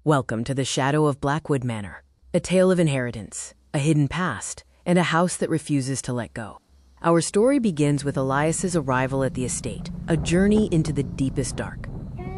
Welcome to the shadow of BlackWood Manor, a tale of inheritance, a hidden past, and a house that refuses to let go. Our story begins with Elias's arrival at the estate, a journey into the deepest dark.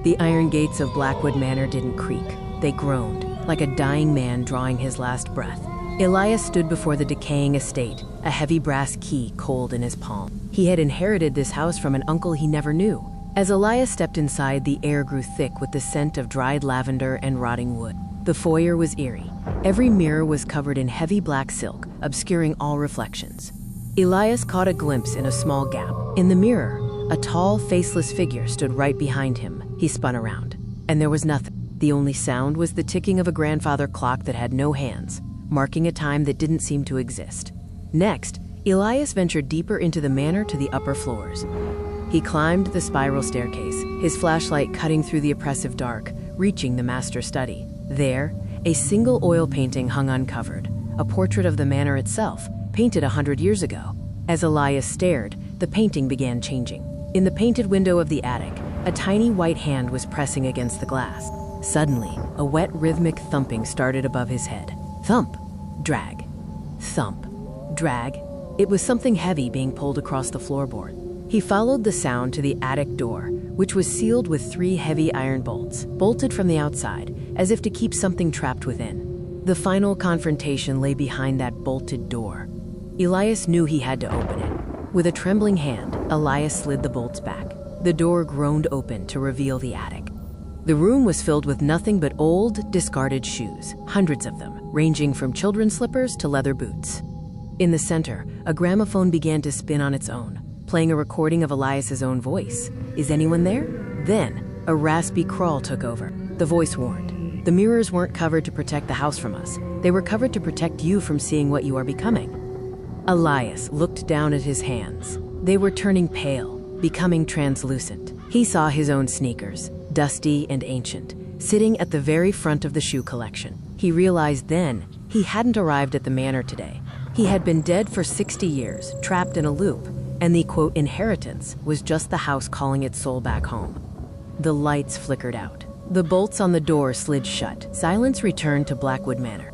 The iron gates of BlackWood Manor didn't creak, they groaned, like a dying man drawing his last breath. Elias stood before the decaying estate, a heavy brass key cold in his palm. He had inherited this house from an uncle he never knew. As Elias stepped inside, the air grew thick with the scent of dried lavender and rotting wood. The foyer was eerie. Every mirror was covered in heavy black silk, obscuring all reflections. Elias caught a glimpse in a small gap. In the mirror, a tall, faceless figure stood right behind him. He spun around, and there was nothing. The only sound was the ticking of a grandfather clock that had no hands, marking a time that didn't seem to exist. Next, Elias ventured deeper into the manor to the upper floors. He climbed the spiral staircase, his flashlight cutting through the oppressive dark, reaching the master study. There, a single oil painting hung uncovered, a portrait of the manor itself, painted 100 years ago. As Elias stared, the painting began changing. In the painted window of the attic, a tiny white hand was pressing against the glass. Suddenly, a wet, rhythmic thumping started above his head. Thump, drag, thump, drag. It was something heavy being pulled across the floorboard. He followed the sound to the attic door, which was sealed with 3 heavy iron bolts, bolted from the outside, as if to keep something trapped within. The final confrontation lay behind that bolted door. Elias knew he had to open it. With a trembling hand, Elias slid the bolts back. The door groaned open to reveal the attic. The room was filled with nothing but old, discarded shoes, hundreds of them, ranging from children's slippers to leather boots. In the center, a gramophone began to spin on its own, playing a recording of Elias's own voice. Is anyone there? Then, a raspy crawl took over. The voice warned. The mirrors weren't covered to protect the house from us. They were covered to protect you from seeing what you are becoming. Elias looked down at his hands. They were turning pale, becoming translucent. He saw his own sneakers, dusty and ancient, sitting at the very front of the shoe collection. He realized then he hadn't arrived at the manor today. He had been dead for 60 years, trapped in a loop, and the, quote, inheritance was just the house calling its soul back home. The lights flickered out. The bolts on the door slid shut. Silence returned to BlackWood Manor.